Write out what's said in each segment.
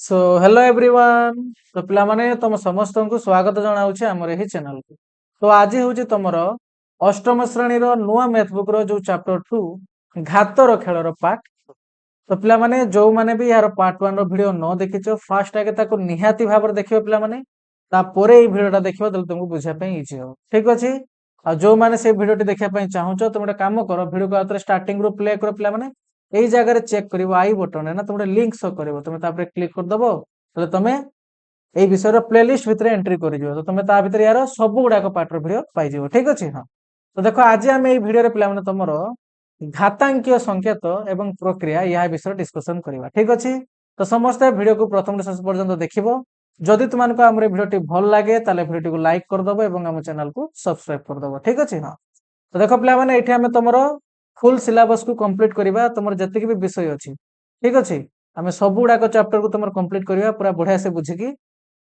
So hello everyone. तो पिला माने तुम समस्त को स्वागत जनाऊँ आमर यही चैनल को। तो आज हूँ तुमर अष्टम श्रेणी नुआ मैथ बुक रो जो चैप्टर 2 घातर खेलर पार्ट। तो पिला माने जो माने भी यार पार्ट 1 रो वीडियो न देखिछो फास्ट आगे ताको निहाती भाबर देखियो पिला माने तापर एई वीडियोटा देखियो तले तुमको बुझिया पई इजी हो। ठीक अछि। आ जो माने से वीडियोटी देखिया पई चाहुचो तुम गोटे काम करो वीडियो को आउथरे स्टार्टिंग रो प्ले करो पिला माने एई जगह रे चेक करिवो आई बटन है ना तुम गोटे लिंक शो करिवो तुम तापर क्लिक कर दबो तले तुमे एई विषय रो प्लेलिस्ट भितरे एंट्री करि दियो तो तुमे ता भितरे यार सब गुडा को पार्ट रो वीडियो पाई जिवो। ठीक अछि। हां तो देखो आज हम एई वीडियो रे पिला माने तुमरो घातांकीय संकेत एवं प्रक्रिया या विषय डिस्कशन करिवा। ठीक अछि। तो समस्त वीडियो को प्रथम शेष पर्यंत देखिबो। जदि तुमको आम भिडियोटी भल लगे ताले भिडियोटी को लाइक करदबो एवं आम चैनल को सब्सक्राइब करदबो। ठीक अछि। हां तो देखो पिला माने एठी हम तुमरो फुल सिलेबस को कंप्लीट करिवा तुमर जति भी विषय अछि। ठीक अछि। आमे सब गुडा को चैप्टर को तुमर कंप्लीट करिवा पूरा बढ़िया से बुझिकी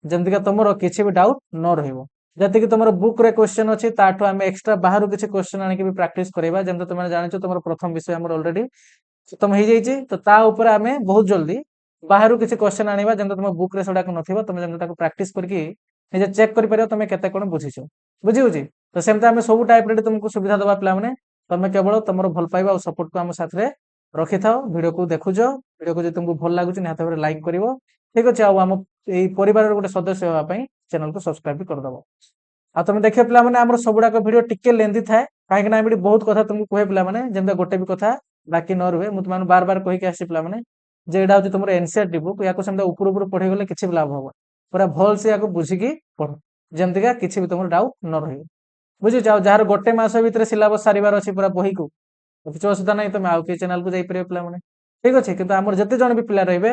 जेमति का तुमरो किछि भी डाउट न रहिबो। जति कि तुमर बुक रे क्वेश्चन अछि ताठो आमे एक्स्ट्रा बाहर किछि क्वेश्चन आनि के भी प्रैक्टिस करिवा जेमति तुम जानिछो तुमर प्रथम विषय हमर ऑलरेडी खत्म हो जाइए तो ता ऊपर आमे बहुत जल्दी बाहर किसी क्वेश्चन आनिबा जेमति तुम बुक रे सेडा नथिबो तुम जेमति ताको प्रैक्टिस करके निजे चेक करि परियो तुम केते कोन बुझिछो बुझी होची। तो सेमते आमे सब टाइप रे तुमको सुविधा दबा पिला माने तुम केवल तुमर भल पाइबा और सपोर्ट को हम साथ रे रखि थाओ वीडियो को देखुजो वीडियो को जे तुमको भल लागुची निहात भाबरे लाइक करिवो। ठीक अछि। आ हम एई परिवार रो गोटे सदस्य होबा पई चैनल को सब्सक्राइब भी कर दबो। आ तुम देखियो पिला माने हमर सबुडा को वीडियो टिके लेंदी थाए काहे कि ना एबडी बहुत कथा तुमको कहे पिला माने जेमते गोटे भी कथा बाकी न रुहे मु तुम बार बार कहि के आसी पिला माने जे एडा होची तुमर एनसीईआरटी बुक याको सेमते ऊपर ऊपर पढे गले किछि भी लाभ होबो पूरा भल से याको बुझिकी पढो जेमति का किछि भी तुमर डाउट न रहियो बुझि जाओ। जार गोटे मास भीतर सिलेबस सारिबार अछि पूरा बही को तो किछि असुविधा नै तुम आउ के चैनल को जाई परियो पिला माने। ठीक अछि। किंतु हमर जते जण भी पिला रहबे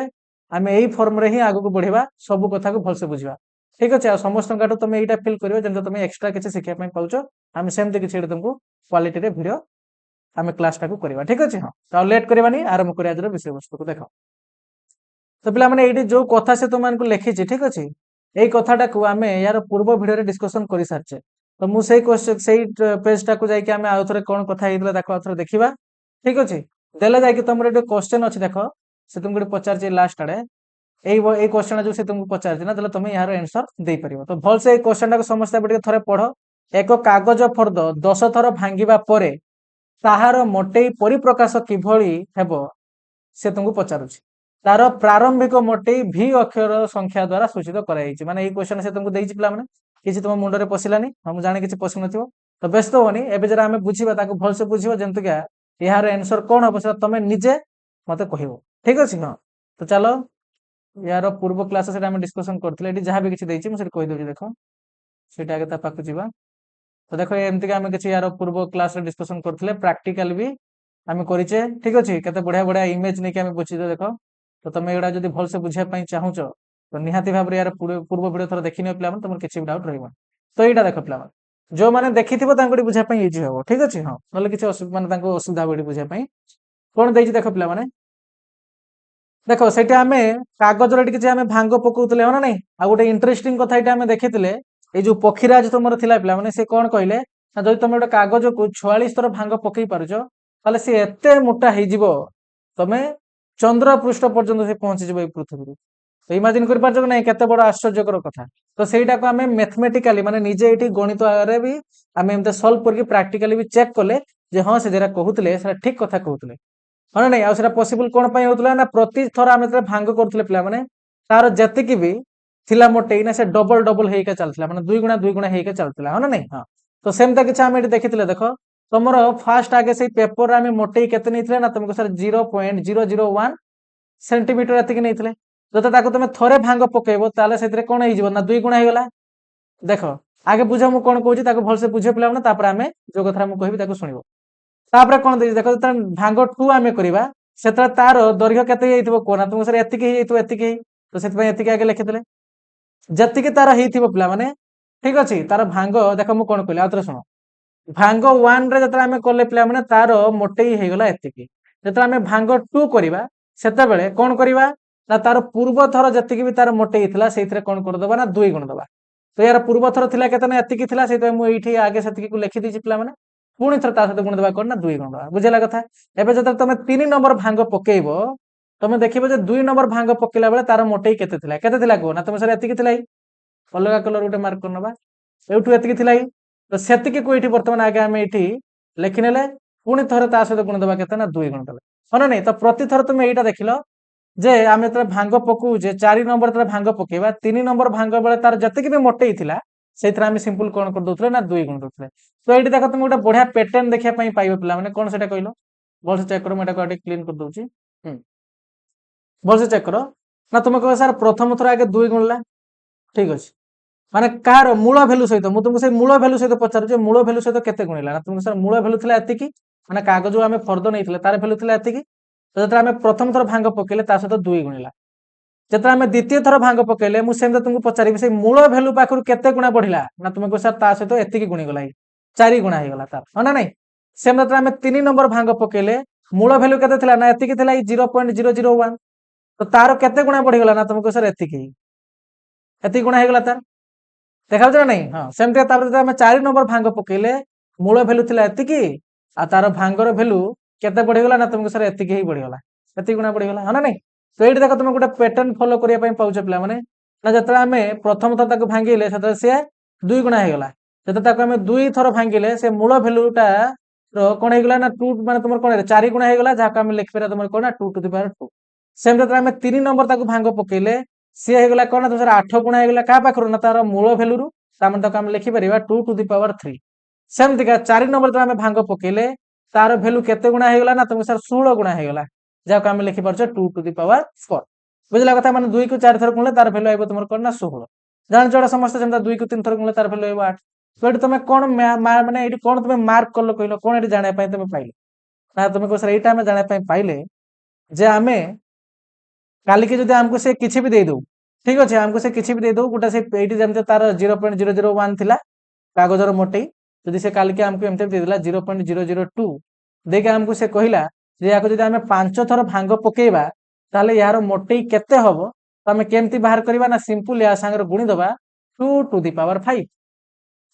आमे एई फॉर्म रे ही आगु को बढ़िबा सब कथा को भल से बुझिबा। ठीक अछि। आ समस्त काटो तुम एटा फील करियो जेमते तुम एक्स्ट्रा किछि सिखिया पय पाउचो आमे सेमते किछि तुमको क्वालिटी रे वीडियो आमे क्लास टाको करिवा। ठीक अछि। हां तो लेट करिवानी आरंभ करिया जरा विषय वस्तु को देखो। तो पिला माने एठी जो कथा से तुम मानको लेखिछि ठीक अछि एई कथाटा को आमे यार पूर्व वीडियो रे डिस्कशन करि सारछे तो मु सेई क्वेश्चन सेई पेज टा को जाई के आमे आउथरे कोन कथा हेइतला ताको आउथरे देखिबा। ठीक अछि। देले जाई के तुमरे एटा क्वेश्चन अछि देखो से तुमको पचारछि लास्ट आडे एई क्वेश्चन जो से तुमको पचारछि ना तले तुम यार आंसर देई परिबो। तो भल से एई क्वेश्चन टा को समस्या बटे थरे पढो। एक कागज फर्द 10 थर भांगिबा परे ताहार मोटेई परिप्रकाश किभଳି हेबो से तुमको पचारुछि। तार प्रारंभिक मोटेई v अक्षर संख्या द्वारा सूचित कराइछि। माने एई क्वेश्चन से तुमको देइछि पिला माने किछि तुम मुंडरे पसिलानी हम जाने किछि पसि नथिबो तो व्यस्त होनी एबे जरा हमें बुझिबा ताको भल से बुझिबो जेंतु क्या यार आंसर कोन हबो से तमे निजे मते कहिबो। ठीक अछि। हां तो चलो यार पूर्व क्लास से हम डिस्कशन करथिले एठी जहां भी किछि देइछि मु से कहि दोछि देखो सेटा आगे ता पाकु जिबा। तो देखो एमति का हमें किछि यार पूर्व क्लास रे डिस्कशन करथिले प्रैक्टिकल भी हमें करिचे। ठीक अछि। केते बढ़िया बढ़िया इमेज नै के हमें बुझितो देखो तो तुम एडा जदि भल से बुझिया पई चाहुचो तो निहाती भाबरे यार पूर्व वीडियो थोर देखिनियो पिला मन तुमर किछि डाउट रहइबो। तो एटा देखो पिला मन जो माने देखिथिबो तांकोडी बुझिया पई इजी होबो। ठीक अछि। हां नले किछि माने तांको असुविधा बडी बुझिया पई कोन देइछि देखो पिला माने देखो सेटा हमें कागज रे किछि हमें भांग पकोउतले हो ना नै आ गोटे इंटरेस्टिंग कथा एटा हमें देखिथिले ए जो पखीराज तुमर थिला पिला माने से कोन कहले ना जदि तुम गोटे कागज को 46 थर भांग पकई पारुचो ताले से एते मोटा हेइ जिवो तमे चंद्र पृष्ठ पर्यंत से पहुंची जिवो ए पृथ्वी रो। तो इमेजिन कर पारछो नै केते बड़ आश्चर्यकर कथा। तो सेटा को हमें मैथमेटिकली माने निजे एठी गणित रे भी हमें एमते सॉल्व करके प्रैक्टिकली भी चेक कले जे हां से जेरा कहउतले सेरा ठीक कथा कहउतले हां नै आ सेरा पॉसिबल कोन पई होतला ना प्रति थर हमें जे भांग करथले पिला माने तार जति कि भी थिला मोटे ना से डबल डबल हेइका चलथिला माने दुई गुणा हेइका चलथिला हां नै। हां तो सेमता किछ हम एठी देखिथिले देखो तमरो फास्ट आगे से पेपर आमे मोटे केते नैथिले ना तुमको सर 0.001 सेंटीमीटर एतिक नैथिले जते ताको तुम थरे भांग पकेइबो ताले सेतरे कोन हेइ जिवो ना दुई गुणा हेगला। देखो आगे बुझा मु कोन कहूची ताको भल से बुझे पिला माने तापर आमे जो कथा मु कहबी ताको सुनिबो। तापर कोन देइ देखो त भांग 2 आमे करिबा सेतरा तार दैर्घ्य केते हेइथिबो कोना तुमको सर एतिक हेइथिबो एतिक हेइ तो सेत पय एतिक आगे लिखिथिले जतिक तार हेइथिबो पिला माने। ठीक अछि। तार भांग देखो मु कोन कहली आतरे सुनो भांग 1 रे जतरा हमें कले पिला माने तार मोटेई हेगला एतिकी जतरा हमें भांग 2 करिबा सेते बेले कोन करिबा ना तार पूर्व थर जतिकी भी तार मोटेई थिला सेइथरे कोन कर दबा ना 2 गुण दबा। तो यार पूर्व थर थिला केते ना एतिकी थिला सेते मु एठी आगे सेतिकी को लिखि दिछि पिला माने पुणी थर ता सते गुण दबा कोन ना 2 गुण दबा बुझेला कथा। एबे जतरा तमे 3 नंबर भांग पकेइबो तुम देखिबो जे 2 नंबर भांग पकेला बेले तार मोटेई केते थिला को ना तुम सर एतिकी थिला अलग कलर गोटे मार्क करनबा एठू एतिकी थिला तो सेतिकी को एठी वर्तमान आगे हम एठी लेखिनेले पुणी थरे ता सहित गुण देबा केते ना 2 गुण देले हो ना नहीं तो प्रति थर तुम एटा देखिलो जे आम जो भांग पकाउे 4 नंबर जो भांग पकेबा 3 नंबर भांग बेले तार जतिक भी मोटेई थिला सेथरा आम सिंपल कोन कर दोथले ना 2 गुण दोथले तो एठी देखो तुम गोटे बढ़िया पैटर्न देखिया पई पाइबो पिला माने कोन सेटा कहलो भलसे चेक करो मैं एटा क्लीन कर दोची भलसे चेक करो ना तुम कह सर प्रथम थर आगे 2 गुणला ठीक अछि माने कार मूल भैल्यू सहित मु तुमको से मूल भैल्यू सहित पचार जे मूल भैल्यू सहित केते गुणिला ना तुमको सर मूल भैल्यू थिला एतिकी माने कागज जो आमे फर्द नैथिले तार भैल्यू थिला एतिकी तो जतरा आमे प्रथम थर भांग पकेले ता सहित 2 गुणिला जतरा आमे द्वितीय थर भांग पकेले मु सेम तुमको पचारिबि से मूल भैल्यू पाखरु केते गुणा बढ़िला ना तुमको सर ता सहित एतिकी गुणी गला 4 गुणा हे गला तार हो ना नहीं सेम जतरा आमे 3 नंबर भांग पकेले मूल भैल्यू केते थिला ना एतिकी थिला 0.001 तो तार केते गुणा बढ़ी गला ना तुमको सर एतिकी गुणा हे गला तार देखा ना नहीं हाँ सेमती आम 4 नंबर भांग पकेले मूल भैल्यू थिला एतिकी आ तार भांगर भैल्यू केते बढ़ीगला ना तुमको सर एतिकी ही बढ़ीगला एतिकी गुणा बढ़ीगला हाँ ना नहीं तो ये देख तुम गोटे पैटर्न फॉलो करने पाउछ पिला माने ना जतरा आम प्रथम थर ताको भांगिले सेतरे से 2 गुणा हे गला जते ताको आम 2 थर भांगिले से मूल भैल्यूटा कोन हे गला ना 2 माने तुमर कोन 4 गुणा हे गला जाका आम लिख पेरा तुमर कोन ना 2 टू द पावर 2 सेम जतरा आम 3 नंबर ताको भांग पकेले सी हे गला कोन तुमर 8 गुणा हे गला का पाखरु ना तार मूल भैल्यू रु तामन तक आम लिखि परिबा 2 टू द पावर 3 सेमती का 4 नंबर जो आम भांग पकेले तार भैल्यू केते गुणा हे गला ना तुमको सर 16 गुणा हे गला जाको आम लिखि परछ 2 टू द पावर 4 बुझला कथा माने 2 को 4 थर गुणले तार भैल्यू आइबो तुमर कोन ना 16 जान जोड़ा समस्त जेंता 2 को 3 थर गुणले तार भैल्यू आइबो 8 तो एटी तुम कोन माने एटी कोन तुम मार्क करलो कहलो कोन एटी जाने पय तुम पाइले ना तुम को सर एटा हम जाने पय पाइले जे आमे काली के जदि हमको से किछि भी दे दो ठीक अच्छे हमको से किसी भी दे दो गोटे से एटी जमते तार 0.001 थिला कागजर मोटेई जदि से काल के हमको एमते दे देला 0.002 देके हमको से कहिला जे याको जदि हमें 5 थर भांग पकेबा ताले यार मोटेई केते हबो तो हमें केमती बाहर करबा ना सिंपल या संगर गुणी दबा 2 टू द पावर 5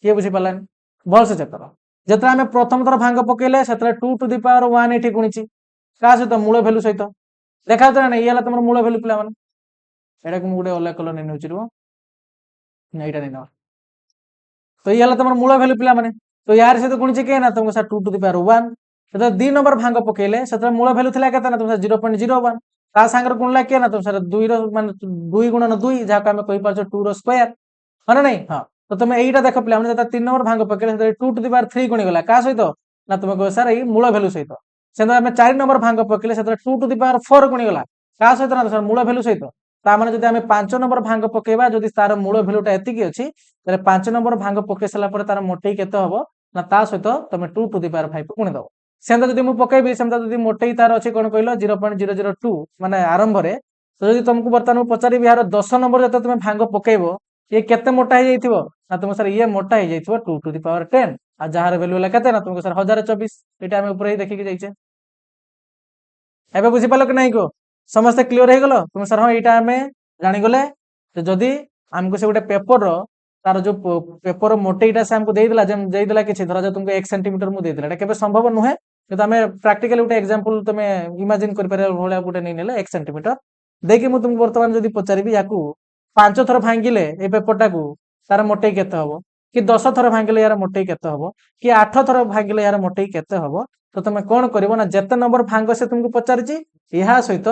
के बुझी पालान भल से चेक करो जतरा हमें प्रथम थर भांग पकेले सेतरा 2 टू द पावर 1 एठी गुणीची का सहित मूल भैल्यू सहित देखा तो ना इयाला तुमर मूल भैल्यू पिला माने एटा को गोटे अलग कलर नहीं नउची रो नहीं एटा नहीं ना तो ये तुम मूल भैल्यू पिला माने तो यार से तो गुणिचे के ना तुमको सर 2 टू द पावर 1 तो 2 नंबर भांग पकेले सेतरा मूल भैल्यू थिला केता ना तुम 0.01 ता संगर गुणला के ना तुम सर 2 रो माने 2 गुणन 2 जाका हम कहि पाछो 2 रो स्क्वायर है ना नहीं हां तो तुम एटा देखो पिला माने जता 3 नंबर भांग पकेले सेतरा 2 टू द पावर 3 गुणी गला का सहित ना तुमको सर ई मूल भैल्यू सहित सेतरा हम 4 नंबर भांग पकेले सेतरा 2 टू द पावर 4 गुणी गला का सहित ना सर मूल भैल्यू सहित ताମାନେ ଯଦି ଆମେ 5 नंबर भांग पकेबा ଯଦି तार मूल भैल्यूटा एतिकी अछि तले 5 नंबर भांग पके सला पर तार मोटेई केते हबो ना ता सहित तमे 2 टू द पावर 5 गुणी दबो सेंदा जदी मु पकेबी सेंदा जदी मोटेई तार अछि कोन कहलो 0.002 माने आरंभ रे तो जदी तुमको वर्तमान पचारि बिहार 10 नंबर जते तुमे भांग पकेबो ये केते मोटा हे जाइथिबो ना तुम सर ये मोटा हे जाइथिबो 2 टू द पावर 10 आ जहार भैल्यू ला केते ना तुमको सर 1024 एटा हम ऊपर ही देखि के जाइछे एबे बुझी पालो कि नहीं को समस्त क्लियर हो गलो तुम सर हाँ यहाँ आम जागले जदि आमको से गोटे पेपर तार जो पेपर मोटेईटा से आमको देदेला किसी धरा तुमको 1 सेंटीमीटर मुझे देदेला केबे संभव नुहे कि आम प्राक्टिकली गोटे एग्जांपल तुम इमेजिन कर भाया गोटे नहीं नेले 1 सेंटीमीटर देखिए मुझे तुमको बर्तमान जब पचारि या 5 थर भांगिले ये पेपरटा को तार मोटेई केते हबो कि 10 थर भांगिले यार मोटेई केते हबो कि 8 थर भांगिले यार मोटेई केते हबो तो तुम कौन कर ना जिते नंबर भांग से तुमको पचारि या सहित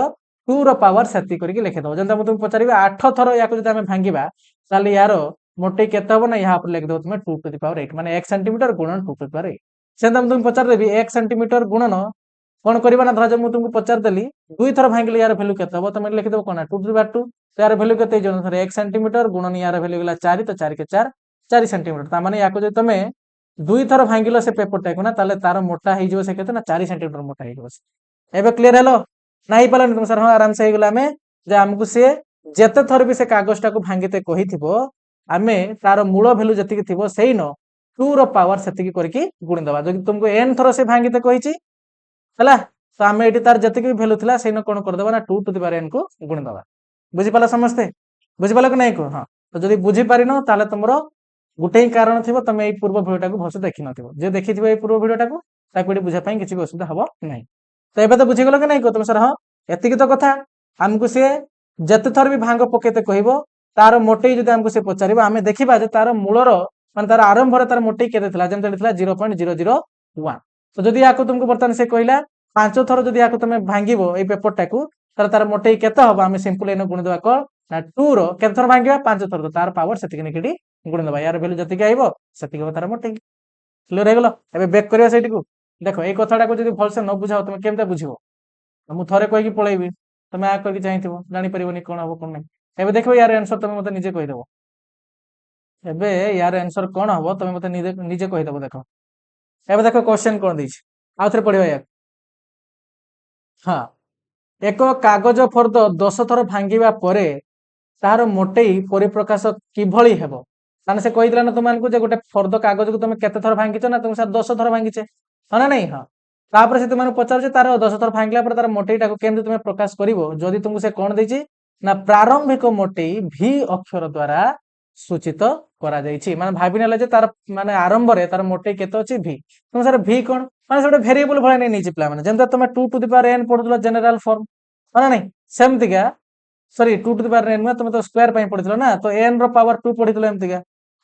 2 रो पावर सेति करके लिखिदब जब तुम पचारि 8 थर या भांगा ताले यार मोटे केते हबो ना यहाँ पर लिखिदब तुम 2 टू द पावर 8 माने 1 सेंटीमीटर गुणन 2 टू द पावर 8 सेंदा तुम पचार देबी 1 सेंटीमीटर गुणन कौन करबा ना धरा जब तुमको पचार देली 2 थर भांगिले यार वैल्यू केते हबो तुम लिखिदब कोन 2 टू द पावर 2 तो यार वैल्यू केते जन 1 सेंटीमीटर गुणन यार वैल्यू गेला 4 तो 4 के 4 4 सेंटीमीटर ता माने याको जे तुम 2 थर भांगिलो से पेपरटा को ना ताले तार मोटा हे जो से केते ना 4 सेंटीमीटर मोटा हे जो एबे क्लियर हेलो नहीं पालन तुम सर हाँ आराम से गला आमे जे हमको से जेते थर भी से कागजटा को भांगिते कहिथिबो आमे तार मूल वैल्यू जति थिबो सेही न 2 रो पावर सेति करके गुणी दबा जदि तुमको n थर से भांगिते कहिछि हला तो आमे एटी तार जति भी वैल्यू थिला सेही न कोन कर दबा ना 2 टू द पावर n को गुणी दबा बुझि पाला समझते बुझि पाला कि नहीं को हां तो जदि बुझि पारिनो ताले तुमरो गुटे ही कारण थिबो तमे ए पूर्व भिडियोटा को भसे देखि नथिबो जे देखिथिबो ए पूर्व भिडियोटा को ताको एटी बुझा पई किछि असुविधा हबो नहीं तो एबे तो बुझी गलो कि नहीं को तुम सर हाँ एतिक तो कथा आमको सी जिते थर भी भांग पकेते कह तार मोटे जब आमको सी पचार आम देखा तार मूलर मान तार आरंभ तार मोटे के 0.001 तो जदि या तुमको बर्तमान से कहला 5 थर जदि या तुम भांगो ये पेपरटा को तार मोटे के हम सिंपल एन गुणिदेवा कौन ना 2 के थर भांगा 5 थर तो तार पावर से गुणिदेवा यार भैल्यू जी आइब से तार मोटे क्लियर हो गल बेक करवा से देख ये कथाटा को जब भलसे न बुझाओ तुम केमता बुझ मुझे थरे कहीकि पलैबी तुम आ करके चाहिए जापर कौन हम कौन ना एवं देख यार आंसर तुम मत निजे कहीदेव एबे यार आंसर कौन हम तुम मत निजे कहीदेव देख एवं देख क्वेश्चन कौन दी आउ थे पढ़ा यार हाँ एक कागज फर्द 10 थर भांगा पर तार मोटेई परिप्रकाश किभली हेब ताने से कही ना तुमको गोटे फर्द कागज को तुम केते थर भांगिच ना तुम 10 थर भांगिचे हाँ ना नहीं हाँ तापर से तुमको पचार तार 10 थर भांगला पर तार मोटेईटा को केमती तुम प्रकाश कर जदि तुमको से कौन देछि ना प्रारंभिक मोटेई भी अक्षर द्वारा सूचित करा जाइछि माने भाबी नेले जे तार माने आरंभ रे तार मोटेई केते अछि भी तुम सर भी कोन माने सेटा वेरिएबल भळे नै निछि प्ला माने जेंता तुम 2 टू द पावर n पढुतलो जनरल फॉर्म हाँ ना नहीं सेमतिका sorry 2 to the power n में तुम तो स्क्वायर पई पढितलो ना तो n रो पावर 2 पढितलो एमतिका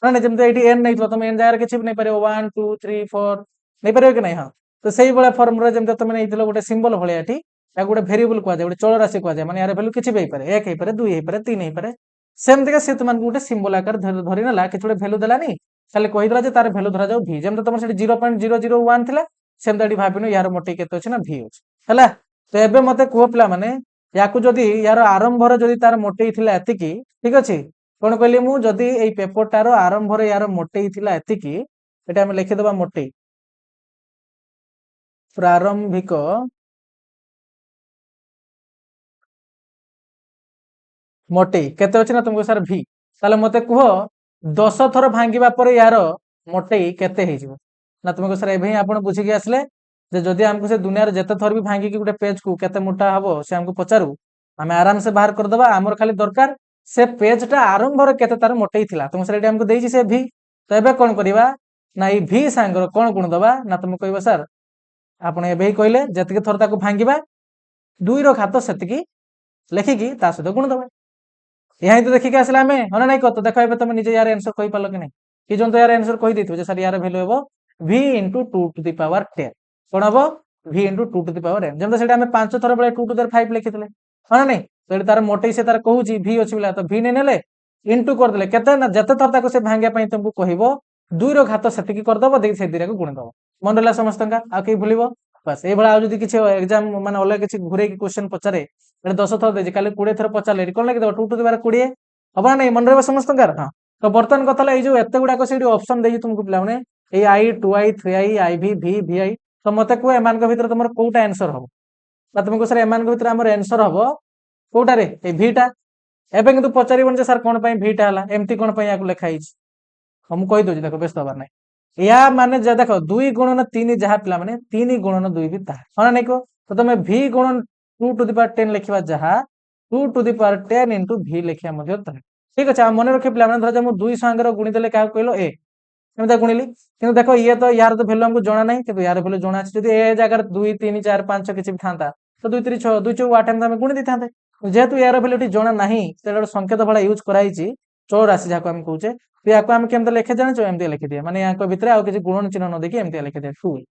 हाँ ना जेमते एटी n नैतलो तुम n जायर किछि नै परियो 1 2 3 4 नै परियो कि नै हां तो सेही बळा फॉर्म रे जेमते तुम नैतलो गोटे सिंबल भळे एटी या गोटे वेरिएबल कुआ जाय गोटे चल राशि कुआ जाय माने यार वैल्यू किछि भी पारे 1 हे पारे 2 हे पारे 3 हे पारे सेमतिका से तुमन गोटे सिंबल आकार धरि नला किछि गोटे वैल्यू देलानी खाली कहिदला जे तार वैल्यू धरा जाऊ v जेमते तुम सेठी 0.001 थिला सेमते एटी भाबिनो यार मोटे केते अछि ना v अछि हला तो एबे मते को पिला माने याकू जदि यार आरंभ रे जदि तार मोटेई थिला एतिकी ठीक अछि कोन कहली मु जदि एई पेपरटार आरंभ रे यार मोटेई थिला एतिकी एटा हम लिखि देबा मोटेई प्रारंभिक मोटेई केते अछि ना तुमको सर v ताले मते कुह 10 थर भांगिबा पर यार मोटेई केते हे जिवो ना तुमको सर एभे आपण बुझी के आसले जे जदि हमको से दुनिया रे जते थर भी भांगी की गुटे पेज को केते मोटा हबो से हमको पचारू आम आराम से बाहर कर दबा आमर खाली दरकार से पेजटा आरंभ रे केते तार मोटेई थिला तुम सर एटा हमको देइछि से v तो एबे कोन करबा ना ई v सांगर कोन गुण दबा ना तुम कहबा सर आपण एबे ही कहले जतिके थर ताको भांगिबा 2 रो घात सेतिकी लेखिकी ता सहित गुण दबा यही तो देखिक आसला आम हाँ ना कत देख ए तुम निजे यार आंसर कहि पारल कि नहीं कि जन तो यार आंसर कहि देथिबो जे सर यार वैल्यू हेबो v * 2 टू द पावर 10 कोन हेबो v * 2 to the power n जेम सेटा हम 5 थर बेले 2 टू द 5 लिखितले हाँ नहीं तो तार मोटे से तार कहूची v अछि बिला तो v नै नेले इनटू कर देले केते ना जते थर ताको से भांगिया पई तुमको कहबो 2 रो घात सेतिकी कर दबो देखि से दिरा को गुण दबो मन रहला समस्तंका आ के भूलिबो बस ए भला आ जदी किछि एग्जाम माने अलग किछि घुरे की क्वेश्चन पचारे 10 थर देछि काले 20 थर पचारले कोन लागि दबो 2 टू द पावर 20 हबा नहीं मन रहबो समस्तंका हां तो बर्तन कथला ए जो एते गुडा को सेडी ऑप्शन देछि तुमको पिला माने ए i 2i 3i iv v vi तो मते को एमान के भीतर तमर कोटा आंसर हबो ना तुमको सर एमान के भीतर हमर आंसर हबो कोटा रे ए भीटा एबे किंतु पचारिबन जे सर कोन पई भीटा हला एम्ति कोन पई याकु लेखा हिच हम कहि दोछि देखो व्यस्त हबार नै या माने जे देखो 2 गुणन 3 जहा पिला माने 3 गुणन 2 भी ता हना नै को तो तुम v गुणन 2 टू द पावर 10 लिखिबा जहा 2 to the power 10 into v लिखिया मध्ये ता ठीक अछि आ मन रखे पिला माने धर जे मु 2 संगर गुणी देले का कहलो a एमता गुणिली किंतु देखो ये तो यार तो वैल्यू हमको जणा नै किंतु यार वैल्यू जणा अछि जदी ए जगह 2 3 4 5 किछि भी थांता तो 2 3 6 2 4 8 हम गुणी दी थांते जेहेतु यार वैल्यू टी जणा नाही तेडा संकेत भला यूज कराइछि चौ राशि जाको हम कहूचे तो याको हम केमते लिखे जाने छो एमते लिखि दिया माने याको भितरे आ किछि गुणन चिन्ह न देखि एमते लिखि दिया फुल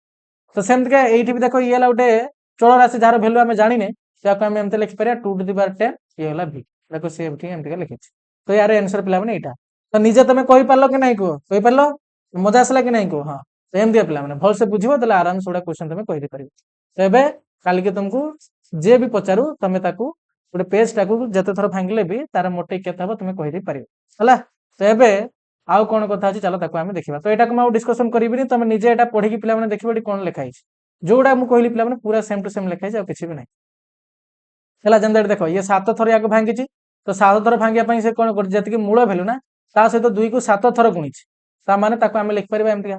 तो सेमते का एठी भी देखो ये ला उटे चौ राशि जार वैल्यू हम जानि ने याको हम एमते लिखि परिया 2 टू द पावर 10 ये होला v देखो से एठी एमते का लिखिछि तो यार आंसर पिला माने एटा तो निजे तमे कहि पारलो कि नै को कहि पारलो मजा आसला कि नहीं को हाँ तो एम दिया पिला मैंने भल से बुझिबो तले आराम से क्वेश्चन तुम कहि दे परिबो तो एबे काल के तुमको जे भी पचारू तमे ताकू गोटे पेज टाकू जते थर भांगिले भी तार मोटे केते हबो तुम कहि दे परिबो हला तो एबे आउ कोन कथा अछि चलो ताकू हम देखिबा तो एटा को हम डिस्कशन करिबिनी तमे निजे एटा पढी कि पिला माने देखिबो एटी कोन लिखा हिच जोडा मु कहली पिला माने पूरा सेम टू सेम लिखा हिच आ किछि भी नहीं हला जंदे देखो ये 7 थर याको भांगिछि तो 7 थर भांगिया पई से कोन कर जति कि मूल भेलु ना ता सहित 2 को 7 थर गुणिछि ता माने ताको हम लिख परिबा एमतिका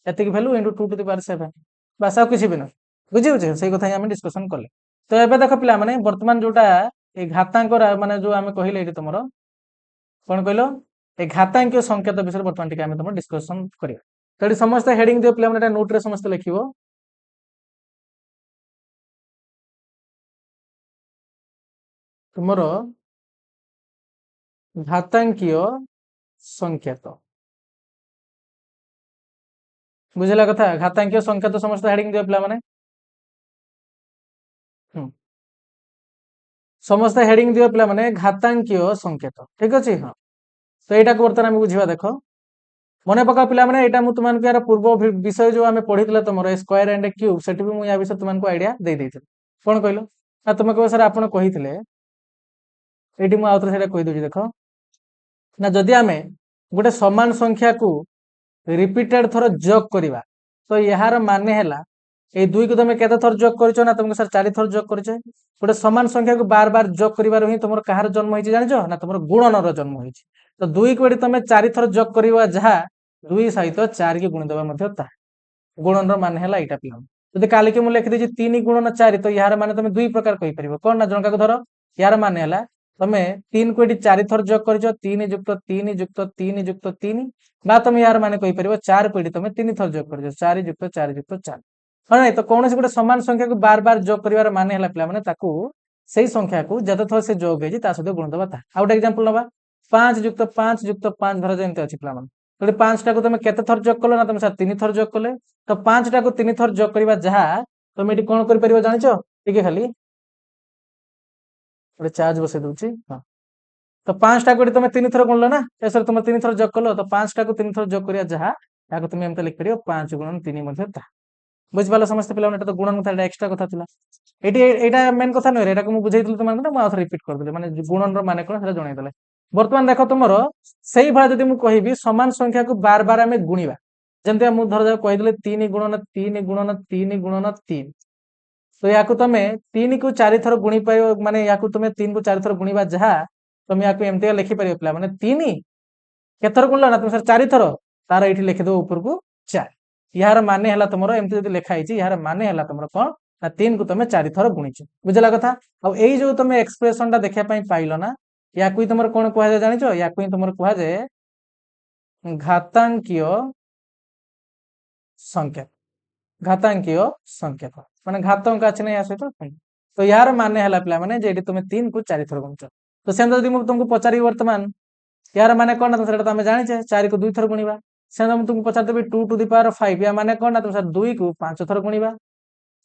एतिक value into 2 to the power 7 बस आ किछि भी न बुझि बुझे सही कथा हम डिस्कशन करले तो एबे देखो पिला माने वर्तमान जोटा ए घातांक माने जो हम कहिले एटी तमरो कोन कहलो ए घातांक संकेत विषय वर्तमान टिके हम तमरो डिस्कशन करिया तो समस्त हेडिंग दियो पिला माने नोट रे समस्त लिखिबो तुमर घातांकीय संकेत बुझला कथा घातांकीय संकेत समस्त हेडिंग दियो पिला माने समस्त हेडिंग दियो पिला माने घातांकीय संकेत ठीक अछि हां तो एटा को बर्तन हम बुझिबा देखो मने पका पिला माने एटा मु तुमान के यार पूर्व विषय जो हमें पढितला तमरो स्क्वायर एंड क्यूब सेठी भी मु या विषय तुमान को आईडिया दे देथि कोन कहलो ना तुम को सर आपण कहितले एटी मु आउतर सेटा कहि दोछि देखो ना जदि आमे गोटे समान संख्या को रिपीटेड थर जोग करिवा तो यार माने हैला ए दुई को तुम केते थर जोग करछो ना तुमको सर चारि थर जोग करछे गोटे समान संख्या को बार बार जोग करिवार ही तुमर कहार जन्म होइछि जानिछो ना तुमर गुणनर जन्म होइछि तो दुई को तुम चारि थर जोग करिवा जहा दुई सहित चार के गुण देवा मध्य ता गुणनर माने हैला एटा पिला जदि काली के मु लिखि देछि 3 गुणन 4 तो यार माने तुम दुई प्रकार कहि परिबो कोन ना जनका को धरो यार माने हैला तमे 3 को एटी चारि थर जोग करछो 3 युक्त 3 युक्त 3 युक्त 3 ना तुम यार माने कहि परिबो 4 को एटी तुम 3 थर जोग करछो 4 युक्त 4 युक्त 4 हां नहीं तो कौन से गोटे समान संख्या को बार बार जोग करिवार माने हैला पिला माने ताकू सेही संख्या को जते थर से जोग हेछि ता सहित गुण देबा ता आ गोटे एग्जांपल नबा 5 युक्त 5 युक्त 5 धर जेंते अछि पिला माने तो 5 टा को तुम केते थर जोग कलो ना तुम सर 3 थर जोग कले तो 5 टा को 3 थर जोग करिवा जहा तुम एटी कोन करि परिबो जानिछो ठीक है खाली गोटे चार्ज बसे दोछि हां तो 5 टा को तुम 3 थर गुणलो ना ए सर तुम 3 थर जोग कलो तो 5 टा को 3 थर जोग करिया जहा याको तुम एमते लिख परिबो 5 गुणन 3 मध्ये ता बुझ पाला समस्त पिला एटा तो गुणन कथा एक्स्ट्रा कथा थिला एटी एटा मेन कथा नै रे एटा को मु बुझाइतल तुम माने मु आथर रिपीट कर देले माने गुणन रो माने कोन सेटा जणाइ देले वर्तमान देखो तुमरो सेही भाला जदि मु कहिबी समान संख्या को बार बार हमें गुणीबा जेंते मु धर जा कहि देले 3 गुणन 3 गुणन 3 गुणन 3 तो याकू तमे 3 को 4 थर गुणी पाइबो माने याकू तमे 3 को 4 थर गुणीबा जहा तमे याकू एमते लिखि परिबो पिला माने 3 केथर गुणला ना तुम सर 4 थर तार एठी लिखि दो ऊपर को 4 यार माने हला तुमरो एमते जदि लिखा हिची यार माने हला तुमरो कोन ना 3 को तमे 4 थर गुणीछ बुझला कथा अब एई जो तमे एक्सप्रेशन ता देखिया पई पाइलो ना याकू ही तुमरो कोन कुहा जाय जानिछो याकू ही तुमरो कुहा जाय घातांकीय संकेत घातांकीय संकेत माने घातांक अछि नै आसे तो यार माने हला पिला माने जे एठी तुमे 3 को 4 थर गुणछ तो सेम जदि मु तुमको पचारी वर्तमान यार माने कोन ना सेटा तमे जानिछे 4 को 2 थर गुणीबा सेम मु तुमको पचार देबी 2 टू द पावर 5 या माने कोन ना तुम सर 2 को 5 थर गुणीबा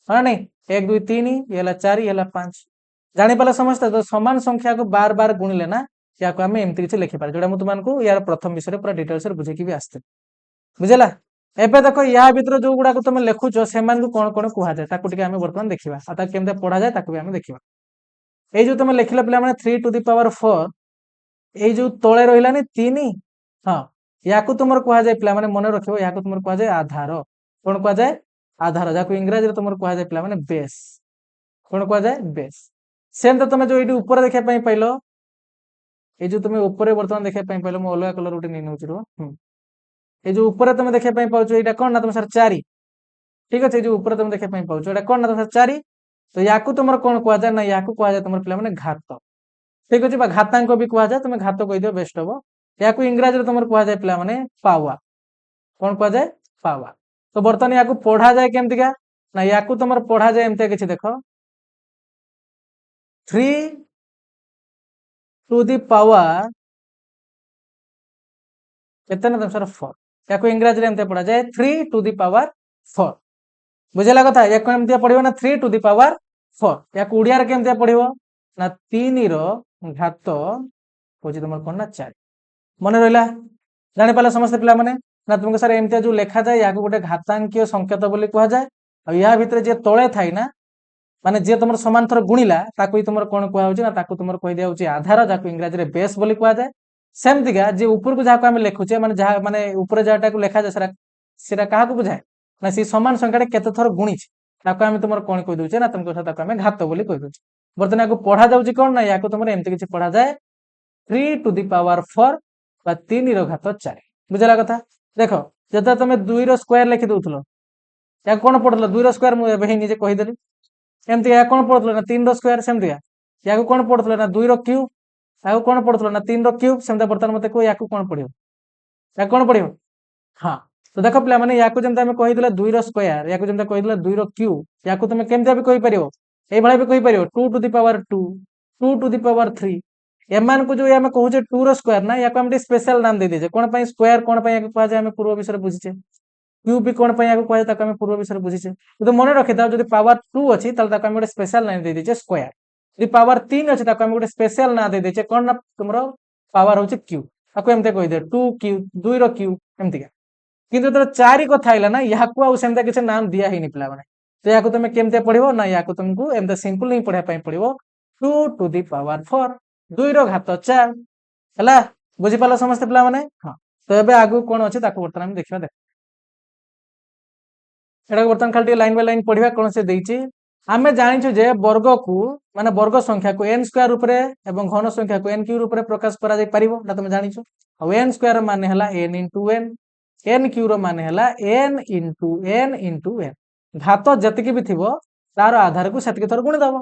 हां नहीं 1 2 3 ये हला 4 ये हला 5 जानि पाला समस्त तो समान संख्या को बार बार गुणिले ना या को हमें एमति किछ लिखि पारे जोडा मु तुमान को यार प्रथम विषय पूरा डिटेल्स रे बुझे की भी आस्ते बुझला एबे देखो या भीतर जो गुडा को तुम लेखुचो सेमान को कोन कोन कुहा जाय ताकू टिके हमें वर्तमान देखिबा आ ता केमते पढा जाय ताकू भी हमें देखिबा ए जो तुम लिखिला पिला माने 3 टू द पावर 4 ए जो तळे रहिलानी 3 हां याकू तुमर कुहा जाय पिला माने मने रखिबो याकू तुमर कुहा जाय आधार कोन कुहा जाय आधार जाकू इंग्रजी रे तुमर कुहा जाय पिला माने बेस कोन कुहा जाय बेस सेम तो तुम जो एटी ऊपर देखिया पई पाइलो ए जो तुम ऊपर वर्तमान देखिया पई पाइलो मो अलगा कलर उठे नै नउची रो ए जो ऊपर तुम देखिया पई पाउचो एटा कोन ना तुम सर 4 ठीक अछि जो ऊपर तुम देखिया पई पाउचो एटा कोन ना तुम सर 4 तो याकू तुमर कोन कुहा जाय ना याकू कुहा जाय तुमर पिला माने घात ठीक अछि बा घातांक भी कुहा जाय तुम घात कहि दियो बेस्ट हो याकू इंग्रजी रे तुमर कुहा जाय पिला माने पावर कोन कुहा जाय पावर तो वर्तमान याकू पढा जाय केमति का ना याकू तुमर पढा जाय एमते किछि देखो 3 टू द पावर केतना तुम सर 4 याकू इंग्रजी रे एमते पढा जाय 3 टू द पावर 4 बुझला कथा याकू एमते पढिबो ना 3 टू द पावर 4 याकू उडिया रे केमते पढिबो ना 3 रो घात होची तुमर कोन ना 4 मने रहला जानि पाला समस्त पिला माने ना तुमको सर एमते जो लेखा जाय याकू गोटे घातांकीय संकेत बोली कुहा जाय आ या भितर जे तळे थाई ना माने जे तुमर समान थर गुणिला ताकू ही तुमर कोन कुहा होची ना ताकू तुमर कहि दिया होची आधार जाकू इंग्रजी रे बेस बोली कुहा जाय सेम दिगा जे ऊपर को जाकू हम लेखुचे माने जहा माने ऊपर जाटा को लेखा जाय सेरा काहा को बुझाय ना सी समान संख्या केते थर गुणी छै ताकू हम तुमर कोन कहि दोचे ना तुमको ताकू हम घात बोली कहि दोचे बर्तन याकू पढा जाउची कोन ना याकू तुमर एमते किछि पढा जाय 3 टू द पावर 4 बा 3 रो घात 4 बुझला कथा देखो जता तमे 2 रो स्क्वायर लिखि दोथलो या कोन पढलो 2 रो स्क्वायर मु एबे ही निजे कहि देली एमते या कोन पढलो ना 3 रो स्क्वायर सेमते याकू कोन पढलो ना 2 रो क्यूब याकू कोन पढलो ना 3 रो क्यूब सेमते बर्तन मते को याकू कोन पढियो या कोन पढियो हां तो देखो पिला माने याकू जेमते हम कहि देला 2 रो स्क्वायर याकू जेमते कहि देला 2 रो क्यूब याकू तमे केमते भी कहि परियो ए भळे भी कहि परियो 2 to the power 2 2 to the power 3 एमान को जो आम कहूचे 2 रो स्क्वायर ना या आम स्पेशल नाम दे दीजे कौन पाई स्क्वायर कौन पाई कह जाए पूर्व विषय बुझीचे क्यूब भी कौन पाई कह जाए पूर्व विषय बुझीचे तो मन रखी था जो पावर 2 अच्छी गोटे स्पेशल नाम दे दीजे स्क्वायर जो पावर 3 अच्छी गोटे स्पेशल ना दे दीचे कौन ना तुम पावर हूँ क्यूब आपको एमती कहीदे 2 क्यूब 2 रो क्यूब एमतीका किंतु तो 4 कथा है ना या सेमता किसी नाम दिया ही पिला मैंने तो या तुम केमती पढ़ो ना या तुमको एमती सिंपल नहीं पढ़ाई पड़ो 2 टू दी पावर 4 2 रो घात 4 है बुझीपाल समस्त पिला मैंने हाँ तो ये आगु कौन अच्छे बर्तमान देखा देख एटा बर्तमान खाली लाइन बाय लाइन पढ़ा कौन से देती आम जाचु जे वर्ग को माने वर्ग संख्या को एन स्क्वायर रूप में घन संख्या को एन क्यू रूप में प्रकाश कर तुम जाचु एन स्क्वायर मान है एन इंटू एन एन क्यू रो मान है N into N into N घात जी भी थी तार आधार को से थर गुणीदब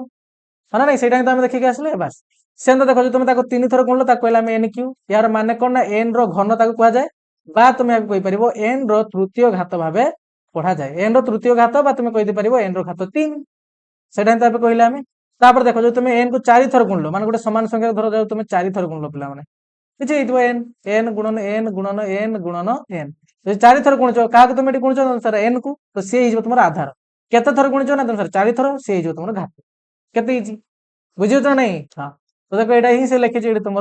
हाँ ना से देखिए आसले बास से देखो तुम 3 थर गुणल कहला एन क्यू यार मान कौन ना एन रण कहुए बा तुम कहीपर एन तृतीय घात भाव पढ़ा जाए एन तृतीय घात तुम कहीपर एन घात 3 से कहले आम तापर देखो जो तुम एन को 4 थर गुणल मान गोटे सामान संख्या धर जाओ तुम 4 थर गुणल पिला किसी एन एन गुणन एन गुणन एन गुणन एन 4 थर गुणच क्या तुम ये गुणच सर एन को तो सी तुम आधार केते थर गुणच ना तुम सर 4 थर सी तुम घात केते बुझे ना नहीं हाँ तो देखो यहाँ ही से लिखी तुम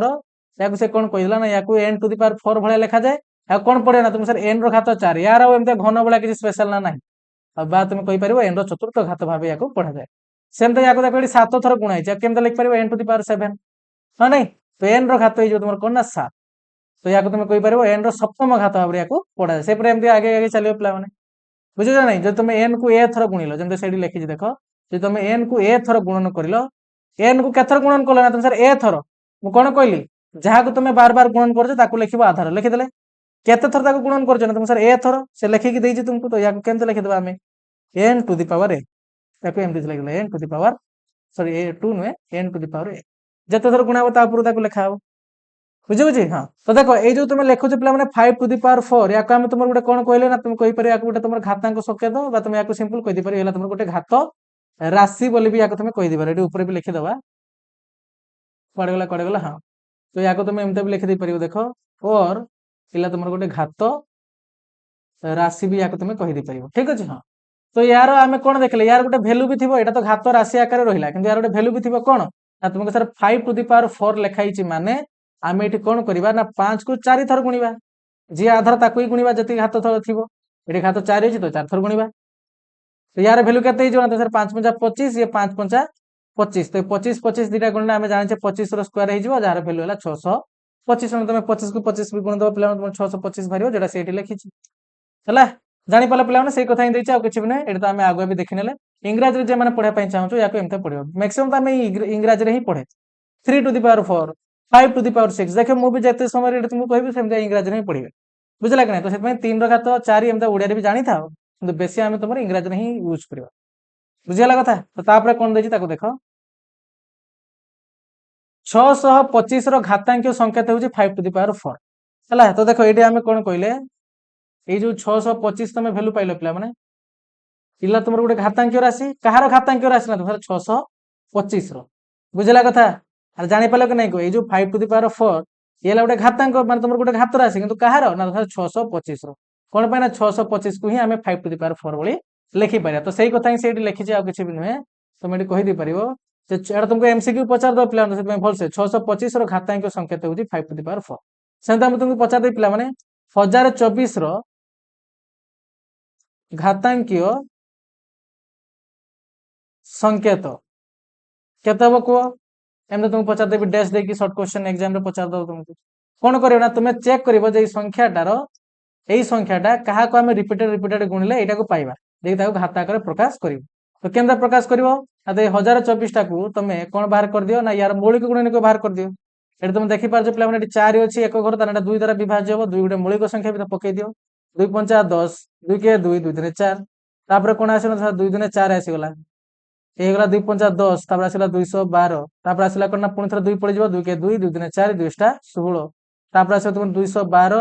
या से कौन कहला ना या एन टू दी पावर 4 भाया लिखा जाए कौन पड़े ना तुम सर एन रो घात 4 यार एमती घन भाया किसी स्पेशल ना ना बा तुम कहीपर एन चतुर्थ घात भाव या पढ़ा जाए सेमती या देखो 7 थर गुणाई केमती लिखिपर एन टू दी पावर 7 हाँ नहीं तो एन रो घात हो तुम कौन ना 7 तो या तुम कहीपर एन सप्तम घात भाव या पढ़ा जाए से एमती आगे आगे चलो पिला बुझ ना जो तुम एन को ए थर गुणिल जमी से लिखी देख जो तुम एन को ए थर गुणन कर एन को केथर गुणन कल ना तुम सर ए थर मु कौन कहली जहाँ तुम बार बार गुणन कर लिख आधार लिखिदे केते थर गुणन कर तुम सर ए थर से लिखिकी देती तुमको तो या केमती लिखिदेव आम N to the power A एमती लिखे N to the power sorry A 2 नुहे N to the power A जिते थर गुणा हे लिखा हे बुझे बुझे हाँ तो देखो ये जो तुम लिखुच पे 5 टू दी पावर 4 या तुम गोटे कौन कहले ना तुम कहीपर गोटे तुम घातांक संकेत तुम या सिंपल कहीपर तुम गोटे घात राशि बोली भी या तुम कहीदेव ये ऊपर भी लिखिदबा कड़े गला हाँ तो या तुम एमती भी लिखिदे पार देख और इला तुम गोटे घात राशि भी या तुम कहीदे पार ठीक अच्छे हाँ तो यार आम कौन देखले यार गोटे भैल्यू भी थी यहाँ तो घात राशि आकार रहा कि यार गोटे भैल्यू भी थी कौन ना तुमको सर 5 टू दी पावर 4 लिखाई माने आम ये कौन करवा ना 5 को 4 थर गुणवा जी आधार ताकू ही गुणवा जी घात थर थी ये घात 4 अच्छी तो 4 थर गुणवा तो यार भैल्यू के सर 5 पंचा 25 ये 5 पंचा 25 तो 25 25 दुटा गुण आम जाने 25 स्क्वायर हो जार भैल्यू है 625 तुम 25 को 25 भी गुणदेव पे 625 बाहर जो से लिखी है जापार पे से कथा ही किसी भी ना ये तो आम आगे भी देखी ना इंग्राजी जो मैंने पढ़ाई चाहूँ या एमती पढ़ो मैक्सिमम तो आम इंग्राजी ही पढ़े 3 to the power 4 5 to the power 6 देखे मुझे जिते समय तुमको कहबी से इंग्राजी ही पढ़े बुझला कि नहीं तो से 3 घात 4 एमती ओडिया भी जानी था कि बेस आम तुम इंग्राजी ही यूज करवा बुझीगला कथा तो कौन देख देख 625 घातांक संकेत हूँ 5 टू दी पावर 4 है तो देखो ये आम कौन कहले ये जो 625 तुम भैल्यू पाइल पे मैंने पिला तुम गोटे घातांक राशि कहार घातांक राशि ना तुम 625 बुझला कथा अरे जापार कि नहीं ये जो 5 टू दी पावर 4 ये गोटे घातांक मान तुम गोटे घात राशि कि कहार ना 625 कौन पाई ना 625 को ही आम 5 टू दी पावर 4 भाई लिखिपर तो सही कथा ही लिखी आ कि भी नुहे तुम ये कहीदे पार तुमको एमसीक्यू पचार दो पे भलसे 625 घातांक संकेत हूँ 5 टू दी पावर 4 से तुमको पचार दे पे 1024 घातांकीय संकेत केते हम कह एम तुमको पचार देवी डैश देकी शॉर्ट क्वेश्चन एग्जाम रे पचार दो तुमको कौन कर तुम चेक कर संख्याटार यही संख्याटा क्या आम रिपीटेड रिपीटेड गुणिले यहाँ पाइबा देखिए घात आकार प्रकाश कर तो केमता प्रकाश कर 1024 टाक तुम कौन बाहर कर दियो ना यार मौलिक गुणन को बाहर कर दियो ये तुम देखिपार पे 4 अच्छी एक घर तार 2 द्वारा विभाज्य हम 2 गोटे मौलिक संख्या भी पकई दियो 2 पंचा 10 2 के 2 2 दिन 4 तापर कौन आस 2 दिन 4 आसीगला ये 2 पंचा 10 तापर आसला 212 तापर आसला कौन पुणी थर 2 पड़ 2 के 2 2 दिन 4 2 16 तापर आस तुम 212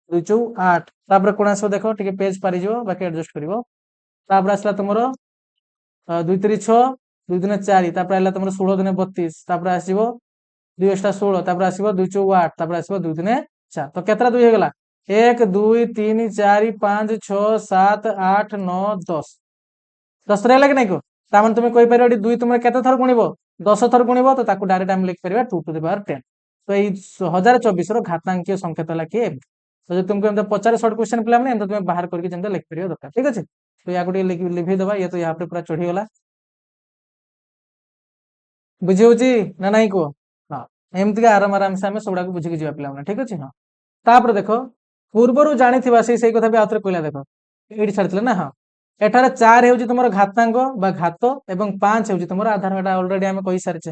2 चौ 8 तापर कौन आस देख टे पेज पारिज बाकी एडजस्ट कर तापर आसला तुम 2 3 6 2 ଦିନେ 4 ତାପରେ ହେଲା ତମର 16 ଦିନେ 32 ତାପରେ ଆସିବ 2 extra 16 ତାପରେ ଆସିବ 2 ଚଉ 8 ତାପରେ ଆସିବ 2 ଦିନେ 4 ତ କେତେଟା 2 ହେଇଗଲା 1 2 3 4 5 6 7 8 9 10 10 ରେ ହେଲା କି ନାଇଁ को ताମାନେ तुम कहि परिबो 2 तुम केते थर गुणिबो 10 थर गुणिबो तो ताकू डायरेक्ट हम लिख परिबा 2 टू द पावर 10 तो एई 1024 रो घातांकीय संकेत ला के तो जो तुमको एम पचारे शॉर्ट क्वेश्चन पिला माने एम तुम बाहर करके जेंता लिख परिबो दरकार ठीक अछि तो या को लिखि दबा ये तो यहाँ पे पूरा चढ़ी गला बुझी होची ना नहीं को हां एमति के आराम आराम से हम सबडा को बुझी के जीवा पिला माने ठीक अछि हां तापर देखो पूर्वरु जानिथिबा से कथा भी आउथरे कहला देखो एडी छाड़थिले ना हां एठारे 4 हेउची तुमरो घातांक बा घात एवं 5 हेउची तुमरो आधार एटा ऑलरेडी हम कहि सारचे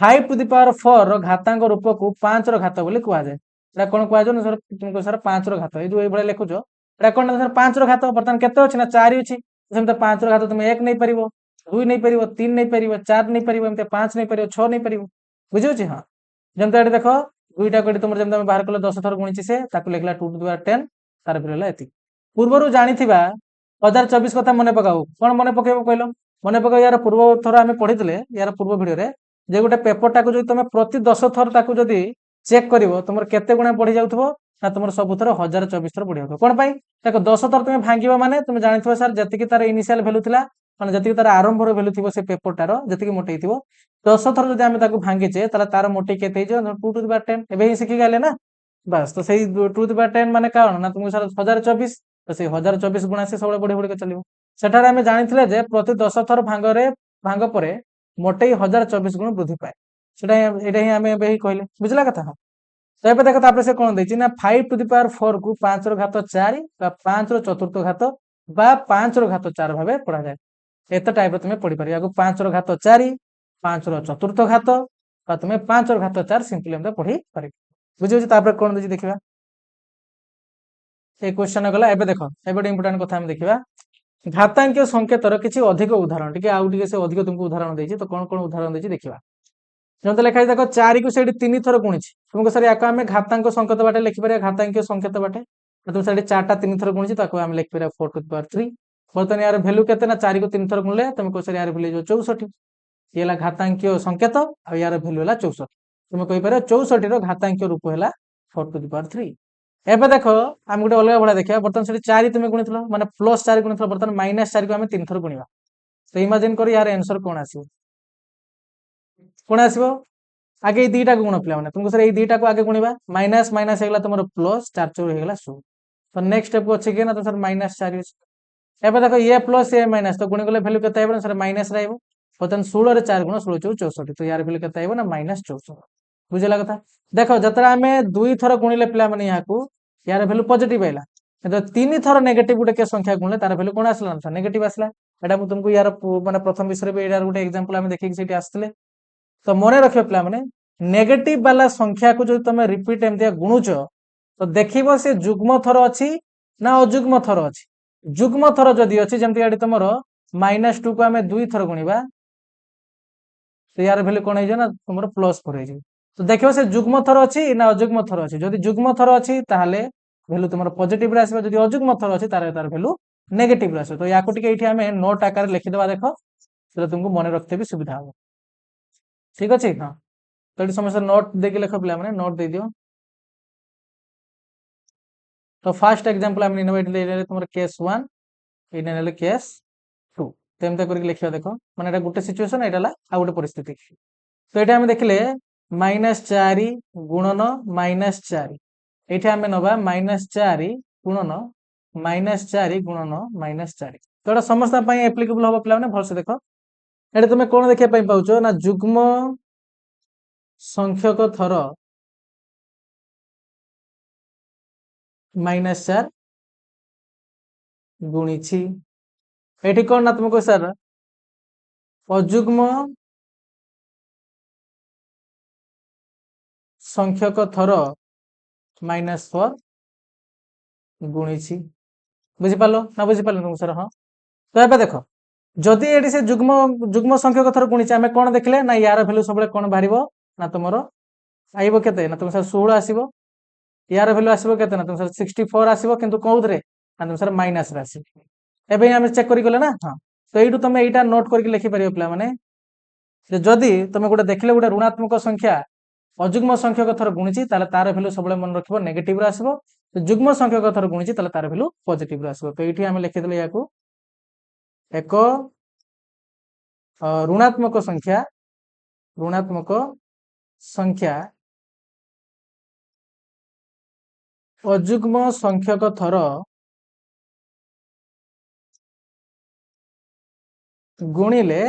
5 टू द पावर 4 रो घातांक रूप को 5 रो घात बोली कहवा जाय एटा कोन कहवा जाय सर तुमको सर 5 रो घात ए जो ए बळे लिखुछो एटा कोन सर 5 रो घात बर्तन केते अछि ना 4 अछि सेम तो 5 रो घात तुम 1 नहीं परिबो 2 नहीं परिबो 3 नहीं परिबो 4 नहीं परिबो एमते 5 नहीं परिबो 6 नहीं परिबो बुझियो छी हां जेमते एटा देखो दुईटा कोडी तुमर जेमते हम बाहर कले 10 थर गुणिछि से ताकू लिखला 2 टू द पावर 10 तार फिरला एति पूर्वरु जानिथिबा 2024 कथा मने पकाओ कोन मने पकेबो कहलो मने पकाओ यार पूर्व थर आमे पढितले यार पूर्व वीडियो रे जे गोटे पेपर टाको जो तुम प्रति 10 थर ताको जदी चेक करिवो तुमर केते गुणा बढ़ी जाउथबो ना तुमर सब थर 1024 थर बढ़ी जाउथबो कोन पई देखो 10 थर तुम भांगिबो माने तुम जानिथबो सर जति कि तार इनिशियल वैल्यू थिला माने जति कि तार आरंभ रो वैल्यू थिबो से पेपर टारो जति कि मोटे थिबो 10 थर जदी आमे ताको भांगिचे ताला तार मोटे केते हिजो 2 टू द पावर 10 एबे ही सिखि गेले ना बस तो सही 2 टू द पावर 10 माने काउन ना तुमको सर 1024 तो से 1024 गुणा से सबले बढ़ी बढ़ी के चलिबो सेठारे आमे जानिथिले जे प्रति 10 थर भांगरे भांग परे मोटे 1024 गुण वृद्धि पाए सेटा एटा ही आमे एबे ही कहले बुझला कथा हां तो एबे देखो तापर से कोन दैछि ना 5 टू द पावर 4 को 5 रो घात 4 बा 5 रो चतुर्थ घात बा 5 रो घात 4 भाबे पढ़ा जाय एत टाइप तुमे पढ़ी पारि याको 5 रो घात 4 5 रो चतुर्थ घात बा तुमे 5 रो घात 4 सिंपली हम पढ़ी पारि बुझियो जे तापर कोन दैछि देखिबा ए क्वेश्चन गला एबे देखो एबे इंपोर्टेंट कथा हम देखिबा घातांकीय संकेतर किछि अधिक उदाहरण टिके आउ टिके से अधिक तुमको उदाहरण दैछि तो कोन कोन उदाहरण दैछि देखिबा जंत लिखाइ देखो 4 को सेठी 3 थर गुणिछि तुमको सर याको हमें घातांक संकेत बाटे लिखि पारे घातांकीय संकेत बाटे तुम सेठी 4 टा 3 थर गुणिछि ताको हम लिखि पारे 4 टू द पावर 3 बर्तन यार वैल्यू केते ना 4 को 3 थर गुणले तुमको सर यार वैल्यू जो 64 ये ला घातांकीय संकेत आ यार वैल्यू ला 64 तुम कहि पारे 64 रो घातांकीय रूप हैला 4 टू द पावर 3 एबे देखो हम गुटे अलग भड़ा देखिया बर्तन सेठी 4 तुम गुणितलो माने प्लस 4 गुणितलो बर्तन माइनस 4 को हम 3 थर गुणिबा तो इमेजिन करी यार आंसर कोन आसीबो कोन आसीबो आगे दीटा को गुण पिला माने तुमको सर ए दीटा को आगे गुणिबा माइनस माइनस हेगला तुमरो प्लस 4 4 हेगला 16 तो नेक्स्ट स्टेप को अछि के ना तो सर माइनस 4 एबे देखो ये प्लस ए माइनस तो गुणी गले वैल्यू केते आइबो सर माइनस रहइबो बर्तन 16 रे 4 गुण 16 64 तो यार वैल्यू केते आइबो ना माइनस 64 बुझला कथा देखो जतरा हमें दुई थर गुणिले पिला माने यहाँ को यार वैल्यू पॉजिटिव आइला तो तीन थर नेगेटिव गुटे के संख्या गुणले तार वैल्यू कोन आसला ना नेगेटिव आसला एटा मु तुमको यार माने प्रथम विषय रे एडार गुटे एग्जांपल हम देखि कि सेठी आस्तले तो मने रखियो पिला माने नेगेटिव वाला संख्या को जो तुम रिपीट एमतिया गुणुच तो देखिबो से जुग्म थर अछि ना अजुग्म थर अछि जुग्म थर जदी अछि जेमति आडी तुमरो -2 को हमें दुई थर गुणिबा तो यार वैल्यू कोन हे जे ना तुमरो +4 हे जे तो देखिबो से जुग्म थर अछि ना अजुग्म थर अछि जदी जुग्म थर अछि ताहाले वैल्यू तुमरो पॉजिटिव रे आसीबो जदी अजुग्म थर अछि तार वैल्यू नेगेटिव रे आसीबो तो याको टिके एठी हमें नोट आकार लिखि देबा देखो तो तुमको मने रखते भी सुविधा हो ठीक अछि हां तो समस्या नोट देके लिखो पिला माने नोट दे दियो तो फर्स्ट एग्जांपल हम इनोवेट ले तुमर केस 1 इने नेले केस 2 तेमते करके लिखियो देखो माने एटा गुटे सिचुएशन एटाला आ गुटे परिस्थिति तो एटा हम देखले -4 गुणन -4 एठी हम नबा -4 गुणन -4 गुणन -4 तो एटा समस्त पई एप्लीकेबल होबो पिला माने भल से देखो एटा तुमे कोन देखिया पई पाउचो ना जुग्म संख्यक थर -4 गुणिछि एठी कोन ना तुमको सर अजुग्म संख्यक थर -4 गुणिछि बुझि पालो ना बुझि पालो तुम सर हां तो एबे देखो जदी एडी से जुग्म जुग्म संख्यक थर गुणिछि हमें कोन देखले ना यार वैल्यू सबले कोन बाहरिबो ना तुमरो आइबो केते ना तुम सर 16 आसीबो यार वैल्यू आसीबो केते ना तुम सर 64 आसीबो किंतु कोउदरे ना तुम सर माइनस रे आसीबो एबे हम चेक करि गले ना हां तो यू तुम यहाँ नोट करके लिखिपर पे जदि तुम गोटे देखले गोटे ऋणात्मक संख्या अजुग्म संख्यक थर गुणिची तार भैल्यू सब मन रख नेगेटिव आसो, जुग्म संख्यक थर गुणिची तार भैल्यू पॉजिटिव आसो। तो ये आम लिखिदे या एक ऋणात्मक संख्या अजुग्म संख्यक थर गुणिले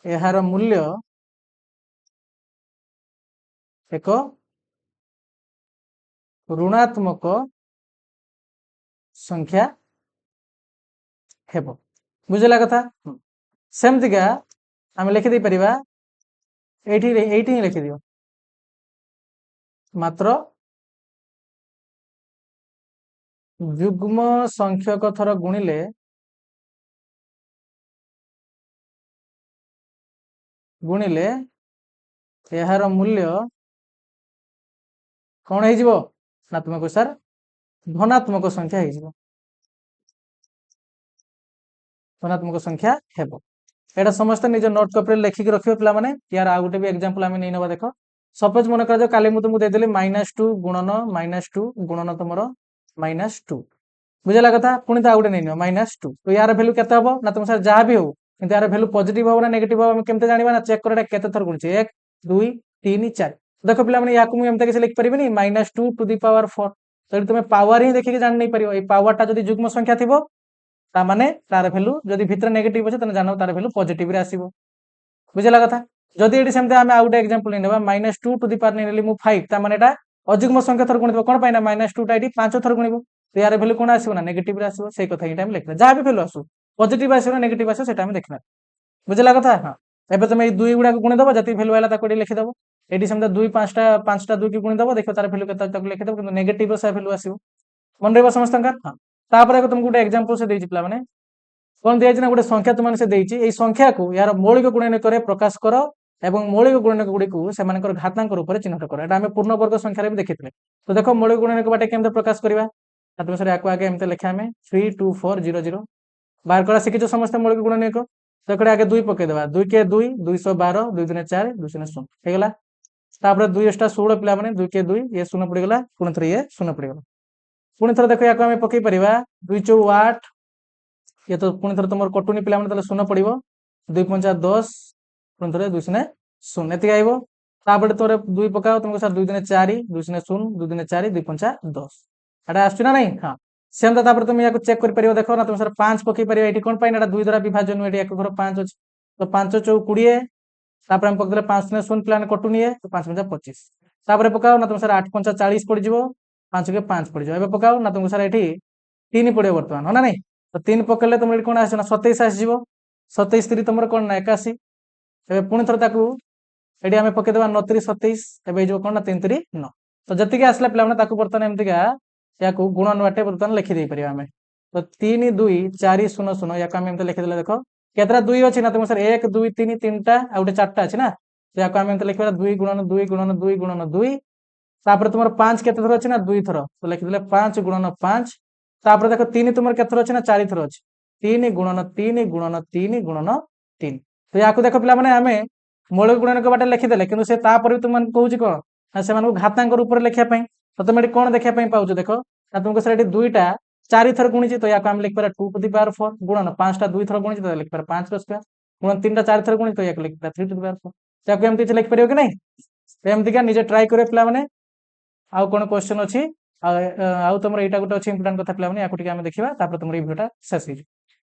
यार मूल्य एक ऋणात्मक संख्या हेबो। बुझला कथा सेमतिका आम लिखिदे परिबा एठी ही लिखिदियो मात्र जुग्म संख्यक थर गुणिले यार मूल्य कौन हो ऋणात्मक सर धनात्मक संख्या हो धनात्मक संख्या हेबो। एटा समस्त निज नोट कॉपी लिखिक रखियो पिला माने। यार आ गुटे भी एग्जांपल आमे नै नबा देखो सपोज मन कर काली मु तुमको देदेली -2 गुणन -2 गुणन तुमरो -2 बुझला कथा पुणी तो आ गुटे नै नियो -2 तो यार वैल्यू केते हबो ना तुम सर जहां भी हो किंतु यार वैल्यू पॉजिटिव हो ना नेगेटिव हो हम केमते जानिबा ना चेक करडा केते थर गुणिचे 1 2 3 4 देखो पिला माने याकू मु एमते किछ लिख परिबिनी -2 टू द पावर 4 तो तुम पावर ही देखि जान नै परियो ए पावर टा जदी जुग्म संख्या थिबो ता माने तार वैल्यू जदी भितर नेगेटिव अछि तने जानो तार वैल्यू पॉजिटिव रे आसीबो। बुझला कथा जदी एडी सेमते आमे आउट एग्जांपल नेबा -2 टू द पावर नेली मु 5 ता माने एटा अजुग्म संख्या थर गुणिबो कोन पाइना -2 टा एडी 5 थर गुणिबो तो यार वैल्यू कोन आसीबो ना नेगेटिव रे आसीबो सेही कथा ही टाइम लिखना जहां भी वैल्यू आसु पॉजिटिव आसीबो ना नेगेटिव आसीबो सेटा हम देखना। बुझला कथा हां एबे तुम ए दुई गुडा को गुणी दबो जति वैल्यू आला ताको लिखि दबो एडी सेमते 2 5टा 2 की गुणी दबो देखो तार वैल्यू केता ताको लिखि दबो किंतु नेगेटिव सा वैल्यू आसीबो मन रेबो समस्त का हां तापर तुमको गोटे एग्जांपल से देछि पिला माने कौन दिया ना गोटे संख्या तुम से देछि संख्या को यार मौलिक गुणनक प्रकाश कर एवं मौलिक गुणनक गुड़ी से घातांक रूप में चिन्हट कर आम पूर्ण वर्ग संख्यार भी देखी तो देख मौलिक गुणनक बाटे केमते प्रकाश करवा तुम सर या आगे एमते लिखा आम 32400 बाहर करा शिखिच समस्त मौलिक गुणनक तो ये आगे 2 पकईदे 2 के 2 212 2 3 4 2 0 होगा तापर 2 टा 16 पिला माने 2 के 2 ये 0 पड़गला पुणी थे ये 0 पड़गला पुणी थर देख या आम पकई पार 2 4 8 ये तो पुणी थर तुम कटुनी पिला माने 0 पड़ो 2 5 10 पुणी थे 2 0 0 एति आइबो तापर तोरे 2 पकाओ तुमको सर 2 3 4 2 0 0 2 3 4 2 5 10 एटा आछुना ना नहीं हां सेम तापर तुम या चेक कर परियो देखो ना तुम सर 5 पकई परियो एठी कोन पाइन एटा 2 द्वारा विभाजन एठी एक घर 5 अछि तो 5 4 20 तापर हम पकदले 5 0 0 प्लान कटुनी है तो 5 5 25 तापर पकाओ ना तुम सर 8 5 40 पड़ जिवो 5 के 5 पड़ जिवो एबे पकाओ ना तुमको सर एठी 3 पड़ियो वर्तमान हो ना नहीं तो 3 पकले तुम एठी कोन आछो ना 27 आसी जिवो 27 3 तुमर कोन ना 81 एबे पुणी थर ताकू एठी हमें पकई देबा 9 3 27 एबे जो कोन ना 3 3 9 तो जति के आसला प्लान ताकू वर्तमान एमतिका याकू गुणन बाटे वर्तमान लिखि दे परिया हमें तो 3 2 4 0 0 याकू हम एमते लिखि देले देखो केतरा 2 अछि ना तुम सर 1 2 3 3टा आ उटे 4टा अछि ना तो याकू हम एमते लिखिबा 2 गुणन 2 गुणन 2 गुणन 2 तापर तुमर 5 केते थर अछि ना 2 थर तो लिखि देले 5 गुणन 5 तापर देखो 3 तुमर केते थर अछि ना 4 थर अछि 3 गुणन 3 गुणन 3 गुणन 3 तो याकू देखो पिला माने हमें मौलिक गुणनक बाटे लिखि देले किंतु से तापर भी तुम कहूची कोन ना से मानको घातांक रूप में लिखिया पई तो तुम एठी कोन देखिया पई पाउछ देखो ना तुमको सर एठी 2टा 4 थर गुणिची तो याकू हम लिख पारा 2 टू द पावर 4 गुणन 5टा 2 थर गुणिची तो लिख पारा 5 का स्क्वायर गुणन 3टा 4 थर गुणिची तो याकू लिख पारा 3 टू द पावर 4 याकू एमती लिख परियो कि नहीं एमती का निजे ट्राई करियो पिला माने आउ कोन क्वेश्चन अछि आउ तुमर एटा गुटे अछि इंपोर्टेंट कथा पिला माने याकू टिके हम देखिबा तापर तुमर ई वीडियोटा शेष हो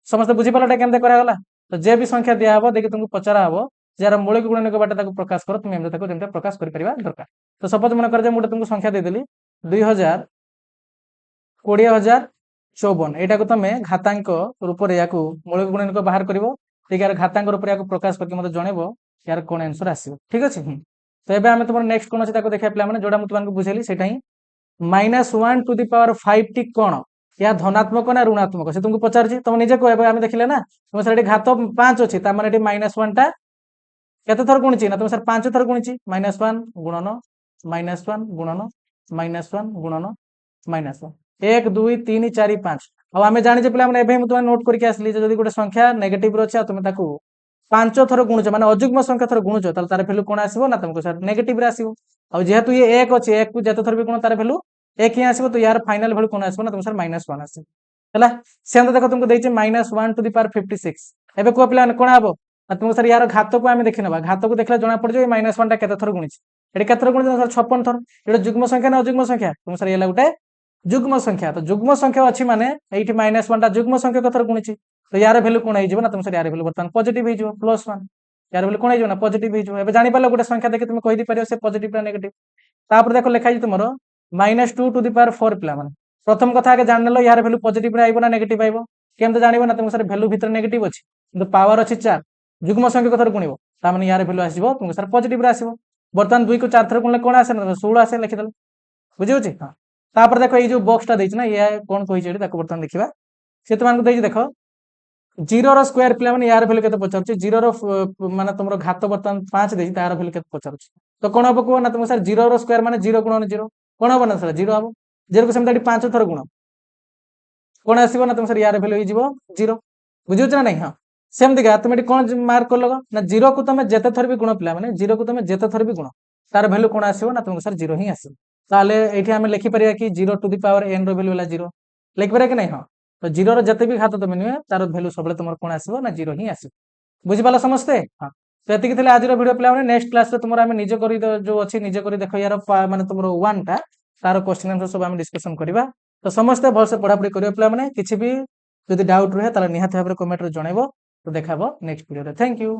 समस्त बुझी पालटा केमते करा गला तो जे भी संख्या दिया हबो देखि तुमको पचरा हबो जार मौलिक गुणनक बाटे ताको प्रकाश करो तुम एमते ताको जेमते प्रकाश करि परिबा दरकार तो सपोज मन कर जे मुटे तुमको संख्या दे देली 2000 20054 एटा को तमे घातांक रूप रे याकू मौलिक गुणनक बाहर करिवो ठीक यार घातांक रूप रे याकू प्रकाश करके मते जणेबो यार कोन आंसर आसीबो ठीक अछि तो एबे हमें तुमर नेक्स्ट कोन अछि ताको देखा पिला माने जोडा मु तुमको बुझेली सेटा ही -1 टू द पावर 5 टी कोन या धनात्मक ना ऋणात्मक से तुमको पचार छी तुम निजे को एबे हम देखिले ना तुम सर एटी घात 5 अछि ता माने एटी -1 टा केते थर गुणिची ना तुम सर 5 थर गुणिची -1 गुणन -1 गुणन -1 गुणन -1 1 2 3 4 5 आम जाने पे तुम नोट करके आसली जब गोटे संख्या नेगेटिव अच्छे तुम ताको 5 थर गुणुच माने अजुग्म संख्या थर गुणुच तार भैल्यू कौन आसो ना तुमको सर नेगेटिव आसो और जेहेतु ये एक अच्छे एक को जिते थर भी गुण तार भैल्यू एक ही आसो तो यार फाइनल भैल्यू कौन आसो ना तुम सर -1 आस है सेम देखो तुमको देखे -1 टू द पावर 56 एबे को पिला कौन हम तुमको सर यार घात को आम देखी ना घात को देखला जना पड़ जाए -1 टा केते थर गुणी ये केते थर गुणी सर 56 थर ये जुग्म संख्या ना अजुग्म संख्या तुम सर ये गोटे जुग्म संख्या तो जुग्म संख्या अच्छी माने ये -1 टा जुग्म संख्या कथर गुणी तो यार भैल्यू कौन हो ना तुम सर यार भैल्यू बर्तमान पॉजिटिव हो +1 यार भैल्यू कौन हो ना पॉजिटिव हो जानि पालो गोटे संख्या देखि तुम कहि पारो से पॉजिटिव ना नेगेटिव तापर देखो लिखा है तुमरो -2 टू द पावर 4 पिला माने प्रथम कथा आगे जान लो यार भैल्यू पॉजिटिव रे आइबो ना नेगेटिव आइबो केमते जानिबो ना तुम सर भैल्यू भीतर नेगेटिव अछि किंतु पावर अछि 4 जुग्म संख्या कथर गुणिबो ता माने यार भैल्यू आसीबो तुम सर पॉजिटिव रे आसीबो बर्तमान 2 को 4 थर गुणले कोन आसे ना 16 आसे लिखि दल बुझि होछि हां तापर देखो ये जो बॉक्सटा देछि ना ये कोन कहि छै ताको बर्तमान देखिबा से तुमको देछि देखो 0 रो स्क्वायर पिला माने यार भैल्यू केते पचारछि 0 रो माने तुमरो घात बर्तमान 5 देछि तार भैल्यू केते पचारछि तो कोन हबो को ना तुम सर 0 रो स्क्वायर माने 0 गुणन 0 कोन हबो ना सर 0 हबो 0 को सेमता 5 थर गुण कोन आसीबो ना तुम सर यार भैल्यू हिजिबो 0 बुझियो ना नहीं हां सेम दिगा तुम एटी कोन मार्क कर लगा ना 0 को तुम जेते थर भी गुण पिला माने 0 को तुम जेते थर भी गुण तार भैल्यू कोन आसीबो ना तुमको सर 0 ही आसीबो ताले एठी हम लिखि परिया कि 0 टू द पावर n रो भैल्यू होला 0 लिखि परिया कि नहीं हां तो 0 रो जते भी घात तुम नियो तार भैल्यू सबले तुमर कोन आसीबो ना 0 ही आसीबो बुझि पाला समझते हां तो एतिक थिले आज रो वीडियो पिला माने नेक्स्ट क्लास रे तुमरा हम निजे करी जो अछि निजे करी देखो यार माने तुमरो 1 टा तार क्वेश्चन आंसर सब हम डिस्कशन करबा तो समस्त भल से पढ़ा पढ़ी करियो पिला माने किछि भी जदि डाउट रहे ताले निहात भाबरे कमेंट रे जणाइबो तो देखाबो नेक्स्ट वीडियो रे थैंक यू।